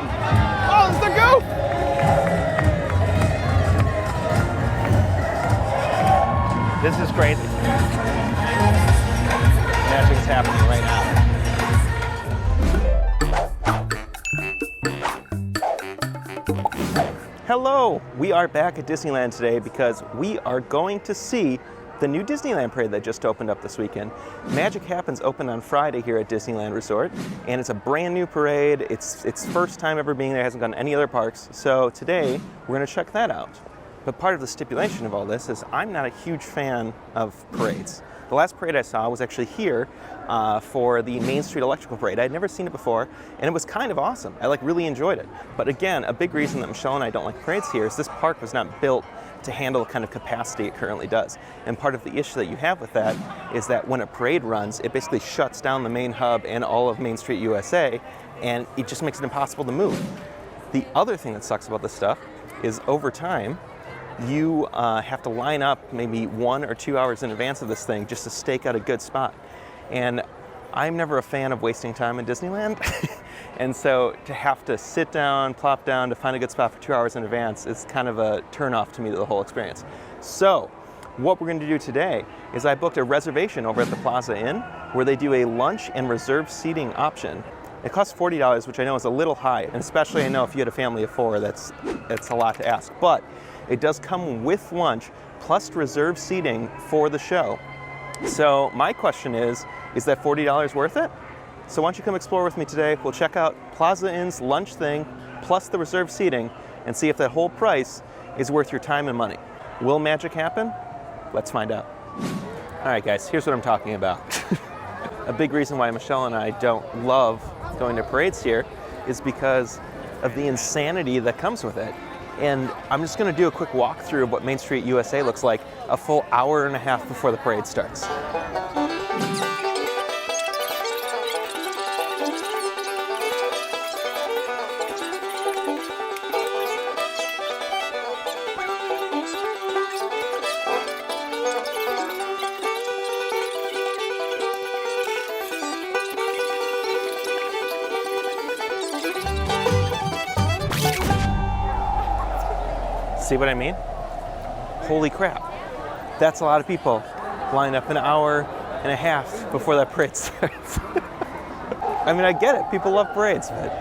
awesome. Oh, it's the goof. This is crazy. Magic's happening right now. Hello, we are back at Disneyland today because we are going to see the new Disneyland parade that just opened up this weekend. Magic Happens opened on Friday here at Disneyland Resort, and it's a brand new parade. It's first time ever being there, hasn't gone to any other parks. So today we're going to check that out. But part of the stipulation of all this is I'm not a huge fan of parades. The last parade I saw was actually here for the Main Street Electrical Parade. I had never seen it before, and it was kind of awesome. I really enjoyed it. But again, a big reason that Michelle and I don't like parades here is this park was not built to handle the kind of capacity it currently does. And part of the issue that you have with that is that when a parade runs, it basically shuts down the main hub and all of Main Street USA, and it just makes it impossible to move. The other thing that sucks about this stuff is over time, you have to line up maybe 1 or 2 hours in advance of this thing just to stake out a good spot. And I'm never a fan of wasting time in Disneyland. And so to have to sit down, plop down to find a good spot for 2 hours in advance is kind of a turn-off to me to the whole experience. So what we're going to do today is I booked a reservation over at the Plaza Inn where they do a lunch and reserved seating option. It costs $40, which I know is a little high, and especially I know if you had a family of 4, that's a lot to ask. But it does come with lunch plus reserved seating for the show. So my question is that $40 worth it? So why don't you come explore with me today? We'll check out Plaza Inn's lunch thing plus the reserved seating and see if that whole price is worth your time and money. Will magic happen? Let's find out. All right, guys, here's what I'm talking about. A big reason why Michelle and I don't love going to parades here is because of the insanity that comes with it. And I'm just going to do a quick walkthrough of what Main Street USA looks like a full hour and a half before the parade starts. See what I mean? Holy crap. That's a lot of people lined up an hour and a half before that parade starts. I mean, I get it. People love parades, but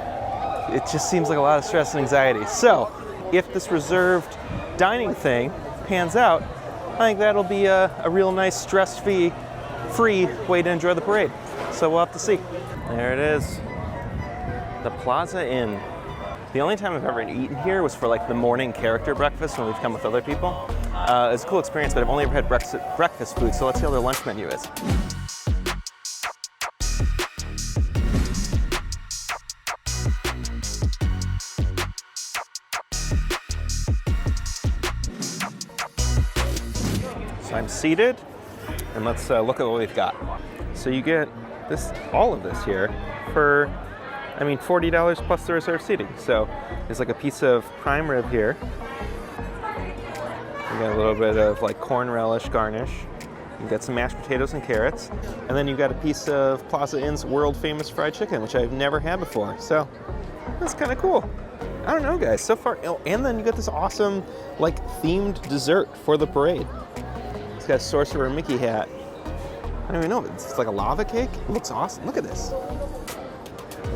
it just seems like a lot of stress and anxiety. So if this reserved dining thing pans out, I think that'll be a real nice stress-free way to enjoy the parade. So we'll have to see. There it is. The Plaza Inn. The only time I've ever eaten here was for the morning character breakfast when we've come with other people. It's a cool experience, but I've only ever had breakfast food, so let's see how their lunch menu is. So I'm seated, and let's look at what we've got. So you get all of this here for $40 plus the reserved seating. So there's a piece of prime rib here. You got a little bit of corn relish garnish. You got some mashed potatoes and carrots. And then you've got a piece of Plaza Inn's world famous fried chicken, which I've never had before. So that's kind of cool. I don't know, guys, so far. Oh, and then you got this awesome themed dessert for the parade. It's got a Sorcerer Mickey hat. I don't even know, it's like a lava cake. It looks awesome. Look at this.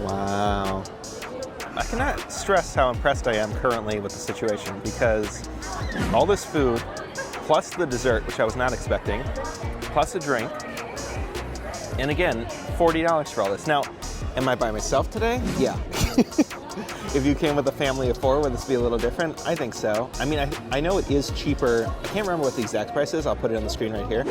Wow. I cannot stress how impressed I am currently with the situation because all this food, plus the dessert, which I was not expecting, plus a drink, and again, $40 for all this. Now, am I by myself today? Yeah. If you came with a family of 4, would this be a little different? I think so. I mean, I know it is cheaper. I can't remember what the exact price is. I'll put it on the screen right here.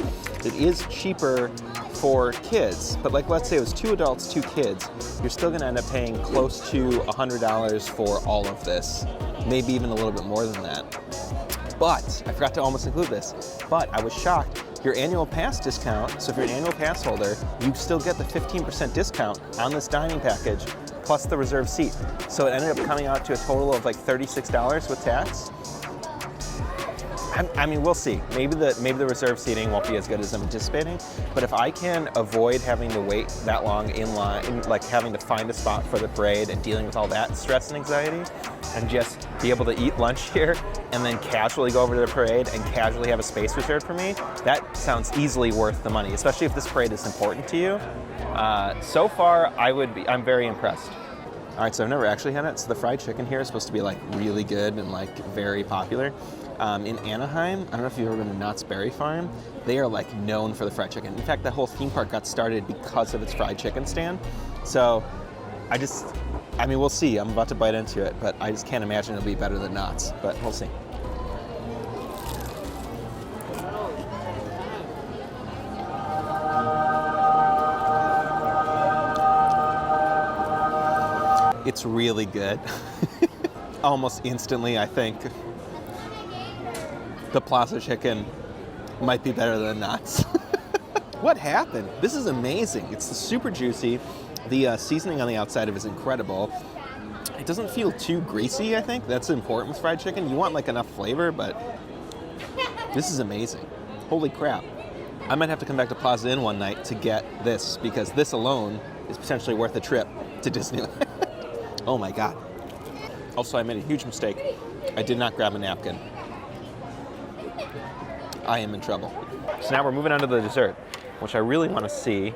It is cheaper for kids, but let's say it was 2 adults, 2 kids, you're still gonna end up paying close to $100 for all of this. Maybe even a little bit more than that. But, I forgot to almost include this, but I was shocked. Your annual pass discount, so if you're an annual pass holder, you still get the 15% discount on this dining package, plus the reserved seat. So it ended up coming out to a total of $36 with tax. I mean, we'll see. Maybe the reserve seating won't be as good as I'm anticipating, but if I can avoid having to wait that long in line, like having to find a spot for the parade and dealing with all that stress and anxiety, and just be able to eat lunch here and then casually go over to the parade and casually have a space reserved for me, that sounds easily worth the money, especially if this parade is important to you. So far, I'm very impressed. All right, so I've never actually had it. So the fried chicken here is supposed to be like really good and like very popular. In Anaheim, I don't know if you've ever been to Knott's Berry Farm, they are like known for the fried chicken. In fact, that whole theme park got started because of its fried chicken stand. So I mean, we'll see. I'm about to bite into it, but I just can't imagine it'll be better than Knott's, but we'll see. It's really good. Almost instantly, I think the Plaza chicken might be better than Knott's. What happened? This is amazing. It's super juicy. The seasoning on the outside of it is incredible. It doesn't feel too greasy, I think. That's important with fried chicken. You want like enough flavor, but this is amazing. Holy crap. I might have to come back to Plaza Inn one night to get this, because this alone is potentially worth a trip to Disneyland. Oh my God. Also, I made a huge mistake. I did not grab a napkin. I am in trouble. So now we're moving on to the dessert, which I really want to see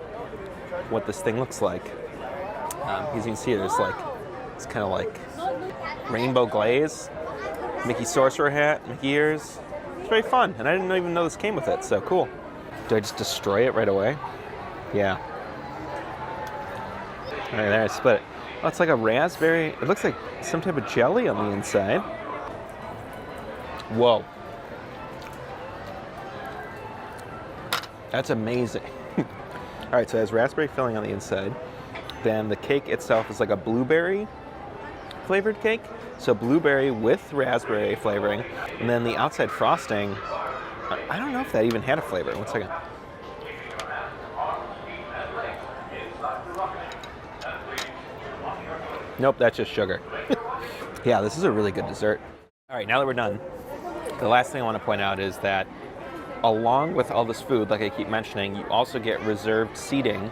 what this thing looks like. As you can see, there's like, it's kind of like rainbow glaze, Mickey Sorcerer hat, Mickey ears. It's very fun, and I didn't even know this came with it, so cool. Do I just destroy it right away? Yeah. All right, there, I split it. Oh, it's like a raspberry. It looks like some type of jelly on the inside. Whoa. That's amazing. All right, so it has raspberry filling on the inside. Then the cake itself is like a blueberry flavored cake. So blueberry with raspberry flavoring. And then the outside frosting, I don't know if that even had a flavor. One second. Nope, that's just sugar. Yeah, this is a really good dessert. All right, now that we're done, the last thing I want to point out is that along with all this food, like I keep mentioning, you also get reserved seating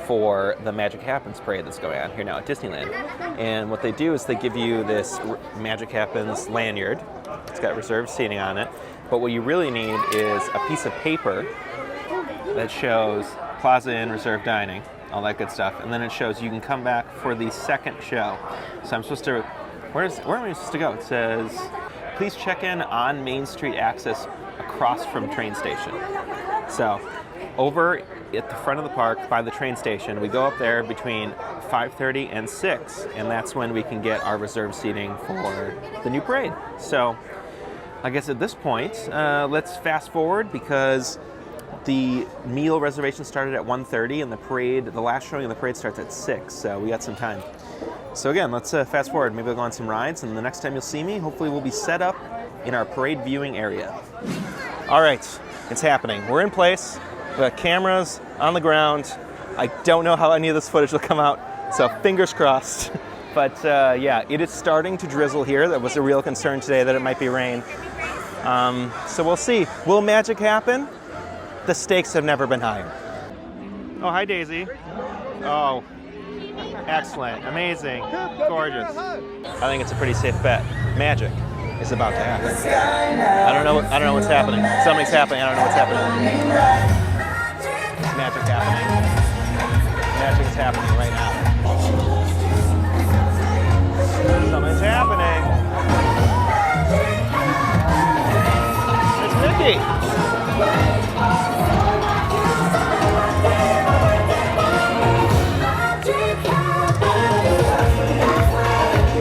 for the Magic Happens parade that's going on here now at Disneyland. And what they do is they give you this Magic Happens lanyard. It's got reserved seating on it. But what you really need is a piece of paper that shows Plaza Inn reserved dining, all that good stuff. And then it shows you can come back for the second show. So I'm supposed to, where am I supposed to go? It says, please check in on Main Street access across from train station. So over at the front of the park by the train station, we go up there between 5:30 and 6, and that's when we can get our reserved seating for the new parade. So I guess at this point, let's fast forward, because the meal reservation started at 1:30 and the parade, the last showing of the parade starts at 6, so we got some time. So again, let's fast forward. Maybe we'll go on some rides, and the next time you'll see me, hopefully we'll be set up in our parade viewing area. All right, it's happening. We're in place. We got cameras on the ground. I don't know how any of this footage will come out, so fingers crossed. But yeah, it is starting to drizzle here. That was a real concern today, that it might be rain. So we'll see. Will magic happen? The stakes have never been higher. Oh, hi, Daisy. Oh, excellent, amazing, gorgeous. I think it's a pretty safe bet. Magic is about to happen. I don't know what's happening. Something's happening. I don't know what's happening. Magic happening. Magic is happening right now. Something's happening. It's Mickey.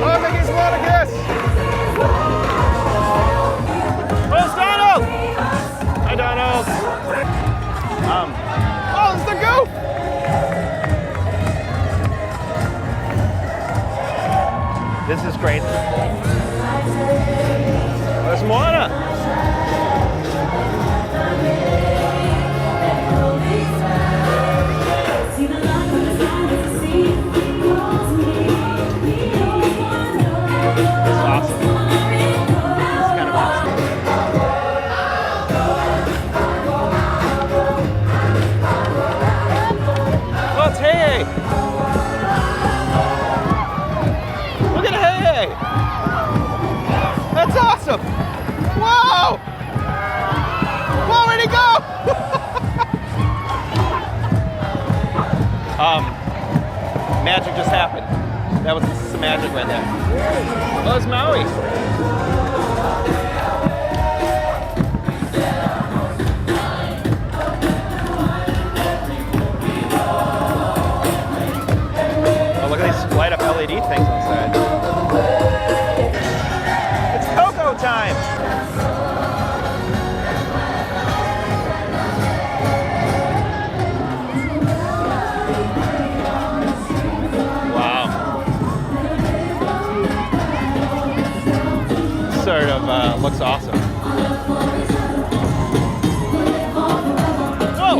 Oh, Mickey's want a kiss. Where's Donald? Hi, Donald. Oh, it's the goof. This is great. There's Moana. This is awesome. This is kind of awesome. Magic just happened. That was some magic right there. Oh, it's Maui. Oh, look at these light up LED things on the side. It's Coco time! Sort of looks awesome. Whoa!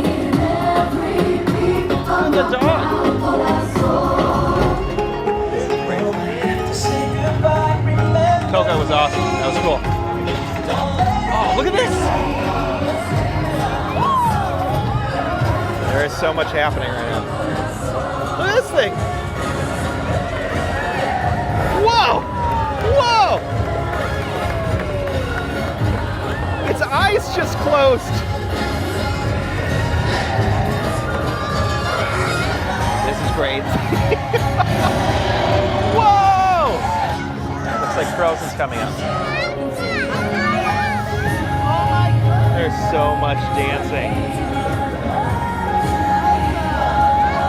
Look at the dog. Coco was awesome. That was cool. Oh, look at this! There is so much happening right now. Look at this thing! Whoa! Whoa! Its eyes just closed. This is great. Whoa! Looks like Frozen's coming up. There's so much dancing.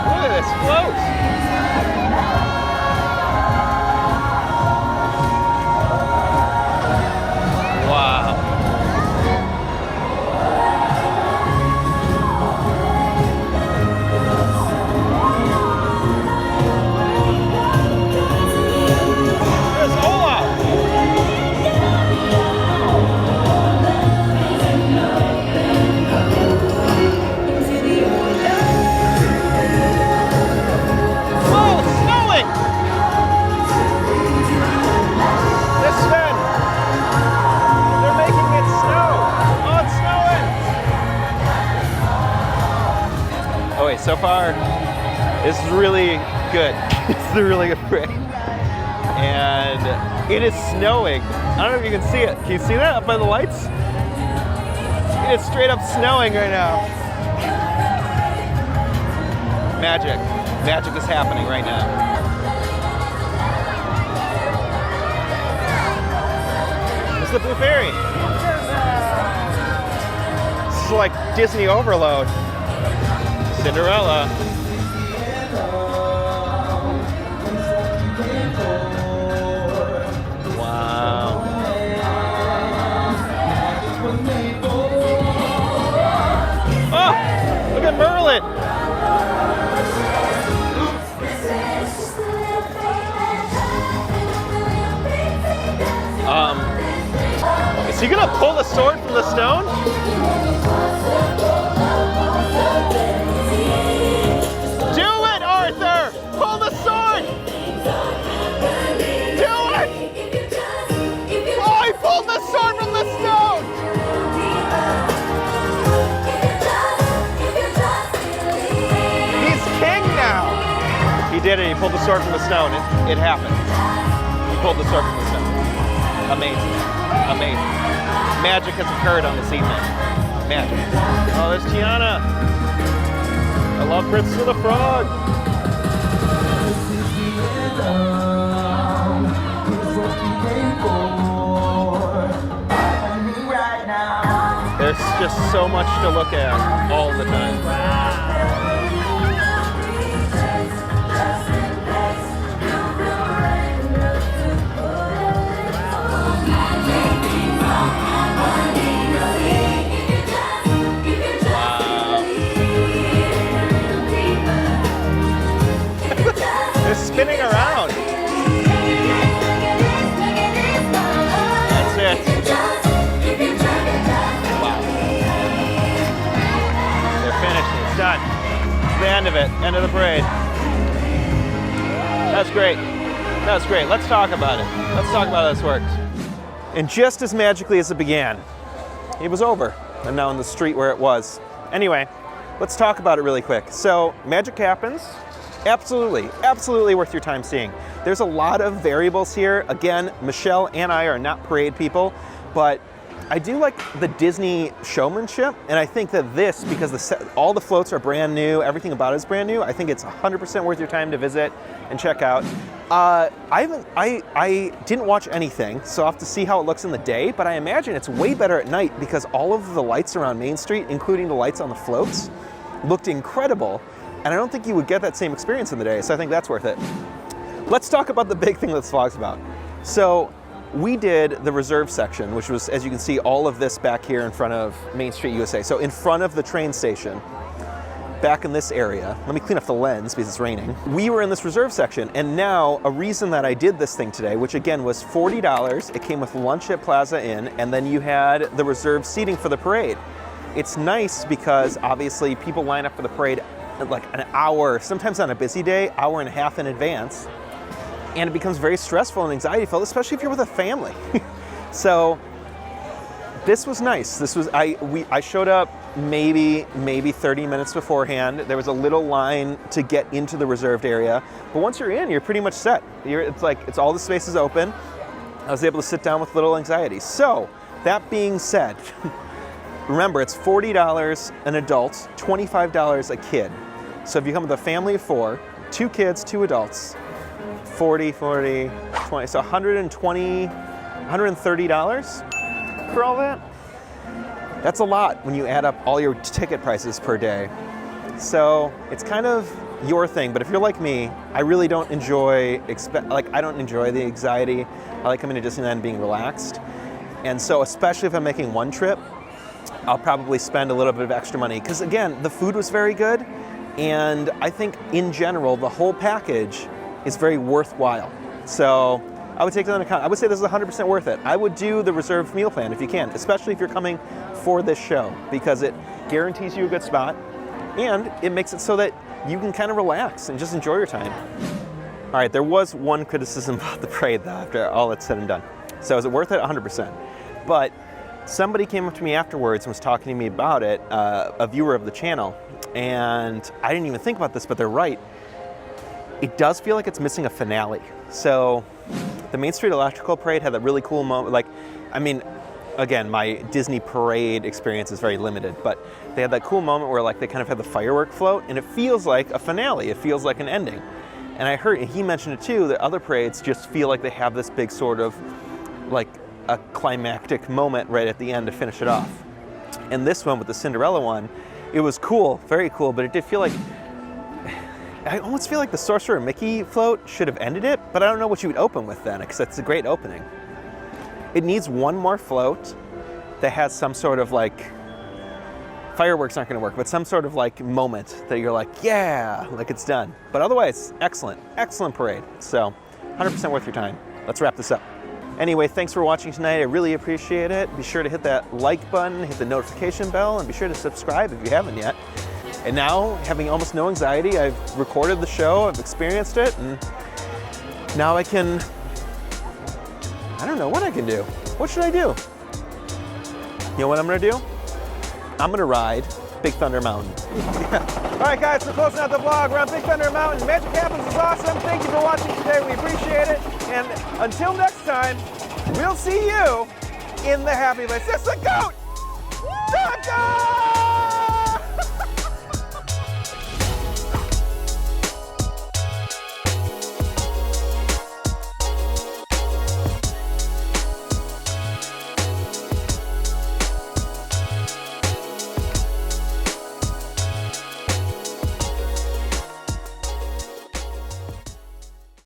Look at this float. So far, this is really good. It's a really good parade. And it is snowing. I don't know if you can see it. Can you see that up by the lights? It is straight up snowing right now. Magic. Magic is happening right now. It's the Blue Fairy. This is like Disney overload. Cinderella. Wow. Oh, look at Merlin. Is he gonna pull the sword from the stone? Pull the sword! Do it! Oh, he pulled the sword from the stone! He's king now! He did it. He pulled the sword from the stone. It happened. He pulled the sword from the stone. Amazing. Amazing. Magic has occurred on this evening. Magic. Oh, there's Tiana. I love Princess of the Frog. There's just so much to look at all the time. Wow. They're spinning around. That's it. It's done. It's the end of it. End of the parade. That's great. That's great. Let's talk about it. Let's talk about how this works. And just as magically as it began, it was over. I'm now in the street where it was. Anyway, let's talk about it really quick. So, magic happens. Absolutely, absolutely worth your time seeing. There's a lot of variables here. Again, Michelle and I are not parade people, but I do like the Disney showmanship, and I think that this, because all the floats are brand new, everything about it is brand new, I think it's 100% worth your time to visit and check out. I didn't watch anything, so I'll have to see how it looks in the day, but I imagine it's way better at night because all of the lights around Main Street, including the lights on the floats, looked incredible, and I don't think you would get that same experience in the day, so I think that's worth it. Let's talk about the big thing that this vlog's about. So we did the reserve section, which was, as you can see, all of this back here in front of Main Street USA. So in front of the train station, back in this area. Let me clean up the lens because it's raining. We were in this reserve section, and now a reason that I did this thing today, which again was $40, it came with lunch at Plaza Inn, and then you had the reserved seating for the parade. It's nice because obviously people line up for the parade like an hour, sometimes on a busy day, hour and a half in advance. And it becomes very stressful and anxiety filled, especially if you're with a family. So this was nice. This was, I showed up maybe 30 minutes beforehand. There was a little line to get into the reserved area, but once you're in, you're pretty much set. It's all the spaces open. I was able to sit down with little anxiety. So that being said, remember it's $40 an adult, $25 a kid. So if you come with a family of 4, 2 kids, 2 adults, 40, 20, so $130 for all that? That's a lot when you add up all your ticket prices per day. So it's kind of your thing, but if you're like me, I really don't enjoy, I don't enjoy the anxiety. I like coming to Disneyland and being relaxed. And so especially if I'm making one trip, I'll probably spend a little bit of extra money. Because again, the food was very good. And I think in general, the whole package is very worthwhile. So I would take that into account. I would say this is 100% worth it. I would do the reserved meal plan if you can, especially if you're coming for this show, because it guarantees you a good spot and it makes it so that you can kind of relax and just enjoy your time. All right, there was one criticism about the parade though, after all that's said and done. So is it worth it? 100%. But somebody came up to me afterwards and was talking to me about it, a viewer of the channel, and I didn't even think about this, but they're right. It does feel like it's missing a finale. So the Main Street Electrical Parade had that really cool moment. Like, I mean, again, my Disney parade experience is very limited, but they had that cool moment where like they kind of had the firework float, and it feels like a finale. It feels like an ending. And I heard, and he mentioned it too, that other parades just feel like they have this big sort of like a climactic moment right at the end to finish it off. And this one with the Cinderella one, it was cool, very cool, but it did feel like, I almost feel like the Sorcerer Mickey float should have ended it, but I don't know what you would open with then, because it's a great opening. It needs one more float that has some sort of like, fireworks aren't gonna work, but some sort of like moment that you're like, yeah, like it's done. But otherwise, excellent, excellent parade. So 100% worth your time. Let's wrap this up. Anyway, thanks for watching tonight. I really appreciate it. Be sure to hit that like button, hit the notification bell, and be sure to subscribe if you haven't yet. And now, having almost no anxiety, I've recorded the show, I've experienced it, and now I can, I don't know what I can do. What should I do? You know what I'm gonna do? I'm gonna ride Big Thunder Mountain. All right guys, we're closing out the vlog. We're on Big Thunder Mountain. Magic Happens is awesome. Thank you for watching today. We appreciate it. And until next time, we'll see you in the happy place. It's the goat! The goat!